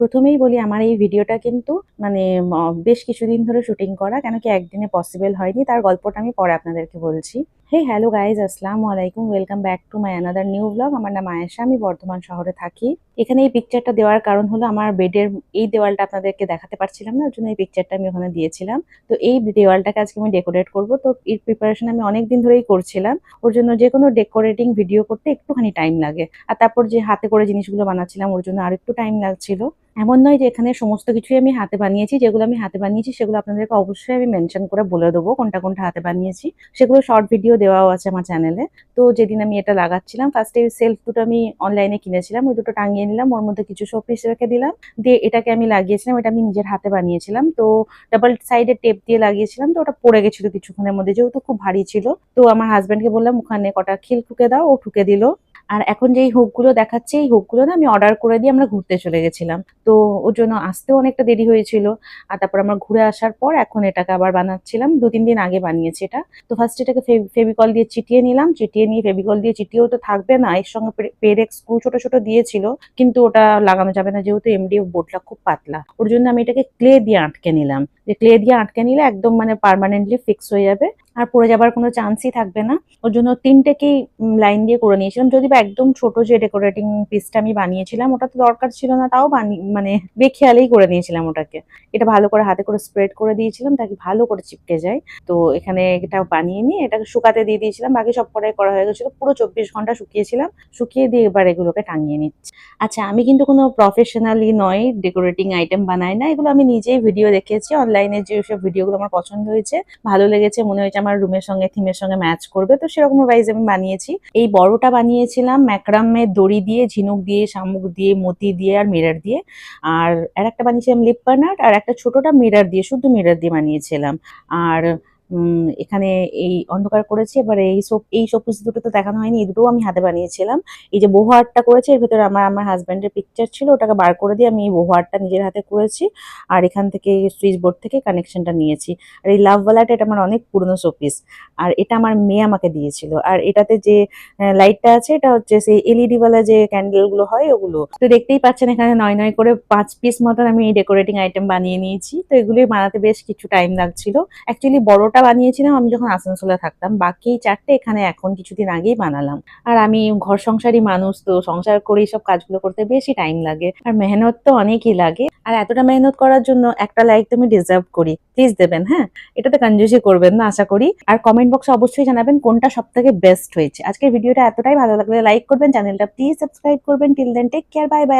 প্রথমেই বলি আমার এই ভিডিওটা কিন্তু মানে বেশ কিছুদিন ধরে শুটিং করা, কেন কি একদিনে পসিবল হয়নি। তার গল্পটা আমি পরে আপনাদেরকে বলছি। হে হ্যালো গাইজ, আসসালামু আলাইকুম, welcome back to my another new blog. আমার নাম আয়েশা, আমি বর্ধমান শহরে থাকি। এখানে এই পিকচারটা দেওয়ার কারণ হলো আমার বেডের এই দেওয়ালটা আপনাদেরকে দেখাতে পারছিলাম না, ওর জন্য এই পিকচারটা আমি ওখানে দিয়েছিলাম। তো এই দেওয়ালটাকে আজকে আমি ডেকোরেট করব, তো এর প্রিপারেশন আমি অনেক দিন ধরেই করছিলাম। ওর জন্য যে কোনো ডেকোরেটিং ভিডিও করতে একটুখানি টাইম লাগে, আর তারপর যে হাতে করে জিনিসগুলো বানাচ্ছিলাম ওর জন্য আর একটু টাইম লাগছিল। এমন নয় যে এখানে সমস্ত কিছুই আমি হাতে বানিয়েছি, যেগুলো আমি হাতে বানিয়েছি সেগুলো আপনাদেরকে অবশ্যই আমি মেনশন করে বলে দেবো কোনটা কোনটা হাতে বানিয়েছি। সেগুলো শর্ট ভিডিও দেওয়াও আছে আমার চ্যানেলে। তো যেদিন আমি এটা লাগাচ্ছিলাম, ফার্স্টে সেলফ দুটো আমি অনলাইনে কিনেছিলাম, ওই দুটো টাঙিয়ে নিলাম, ওর মধ্যে কিছু শোপিস রেখে দিলাম, দিয়ে এটাকে আমি লাগিয়েছিলাম। এটা আমি নিজের হাতে বানিয়েছিলাম, তো ডাবল সাইডে টেপ দিয়ে লাগিয়েছিলাম। তো ওটা পড়ে গেছিল কিছুক্ষণের মধ্যে, যেহেতু খুব ভারী ছিল। তো আমার হাজব্যান্ডকে বললাম ওখানে কটা খিল ঠুকে দাও, ও ঠুকে দিল। আর এখন যেই হুকগুলো দেখাচ্ছে এই হুকগুলো না আমি অর্ডার করে দিয়ে আমরা ঘুরতে চলে গেছিলাম। তো ওর জন্য আসতেও অনেকটা দেরি হয়েছিল। আর তারপর আমরা ঘুরে আসার পর এখন এটাকে আবার বানাচ্ছিলাম, 2-3 দিন আগে বানিয়েছি এটা। তো ফার্স্ট এটাকে ফেভিকল দিয়ে চিটিয়ে নিলাম, চিটিয়ে নিয়ে ফেভিকল দিয়ে চিটিয়েও তো থাকবে না, এর সঙ্গে পেরেক্স স্ক্রু ছোট ছোট দিয়েছিল, কিন্তু ওটা লাগানো যাবে না যেহেতু এমডিএফ বোর্ডটা খুব পাতলা। ওর জন্য আমি এটাকে ক্লে দিয়ে আটকে নিলাম, যে ক্লে দিয়ে আটকে নিলে একদম মানে পার্মানেন্টলি ফিক্স হয়ে যাবে, আর পড়ে যাবার কোনো চান্সই থাকবে না। ওর জন্য তিনটেকেই লাইন দিয়ে করে নিয়েছিলাম, যদি বা একদম ছোট যে ডেকোরেটিং পিসটা আমি বানিয়েছিলাম ওটা তো দরকার ছিল না, তাও মানে বেখেয়ালেই করে নিয়েছিলাম ওটাকে। এটা ভালো করে হাতে করে স্প্রেড করে দিয়েছিলাম তাকে ভালো করে চিপকে যায়। তো এখানে এটা বানিয়ে নিয়ে এটাকে শুকাতে দিয়ে দিয়েছিলাম, বাকি সব কটাই করা হয়ে গেছিল, পুরো 24 ঘন্টা শুকিয়েছিলাম। শুকিয়ে দিয়ে এবার এগুলোকে টাঙিয়ে নিচ্ছি। আচ্ছা, আমি কিন্তু কোনো প্রফেশনালি নয়, ডেকোরেটিং আইটেম বানাই না, এগুলো আমি নিজেই ভিডিও দেখেছি অনলাইনে, যেসব ভিডিওগুলো আমার পছন্দ হয়েছে, ভালো লেগেছে, মনে হয়েছে আমার রুমের সঙ্গে থিমের সঙ্গে ম্যাচ করবে, তো সেরকম ওয়াইজ আমি বানিয়েছি। এই বড়টা বানিয়েছিলাম ম্যাক্রামের দড়ি দিয়ে, ঝিনুক দিয়ে, শামুক দিয়ে, মতি দিয়ে আর মিরর দিয়ে। আর একটা বানিয়েছিলাম লিপ বার্নার, আর একটা ছোটটা মিরর দিয়ে, শুধু মিরর দিয়ে বানিয়েছিলাম। আর এখানে এই অন্ধকার করেছি। এবার এই শোপিস দুটো তো দেখানো হয়নি, এই দুটোও আমি হাতে বানিয়েছিলাম। এই যে বহু আর্টটা করেছি এর ভেতরে আমার হাজব্যান্ডের পিকচার ছিল, ওটাকে বার করে দিয়ে আমি এই বহু আর্টটা নিজের হাতে করেছি। আর এখান থেকে সুইচ বোর্ড থেকে কানেকশনটা নিয়েছি। আর এই লাভ ওয়ালাটা এটা আমার অনেক পুরনো শোপিস, আর এটা আমার মেয়ে আমাকে দিয়েছিল। আর এটাতে যে লাইটটা আছে এটা হচ্ছে সেই এলইডি ওয়ালা যে ক্যান্ডেল গুলো হয় ওগুলো। তো দেখতেই পাচ্ছেন এখানে 9 9 করে 5 পিস মতন আমি ডেকোরেটিং আইটেম বানিয়ে নিয়েছি। তো এগুলোই বানাতে বেশ কিছু টাইম লাগছিল। অ্যাকচুয়ালি বড়টা বানিয়েছিলাম আমি যখন আসানসোলে থাকতাম, বাকি 4টে এখানে এখন কিছুদিন আগেই বানালাম। আর আমি ঘর সংসারী মানুষ, তো সংসার করে সব কাজগুলো করতে বেশি টাইম লাগে, আর মেহনত তো অনেকই লাগে। আর এতটা মেহনত করার জন্য একটা লাইক তুমি ডিজার্ভ করি, প্লিজ দেবেন হ্যাঁ। এটাতে কনজুসি করবেন না আশা করি। আর কমেন্ট বক্সে অবশ্যই জানাবেন কোনটা সব থেকে বেস্ট হয়েছে। আজকের ভিডিওটা এতটাই ভালো লাগলে লাইক করবেন, চ্যানেলটা প্লিজ সাবস্ক্রাইব করবেন। Till then take care, bye by.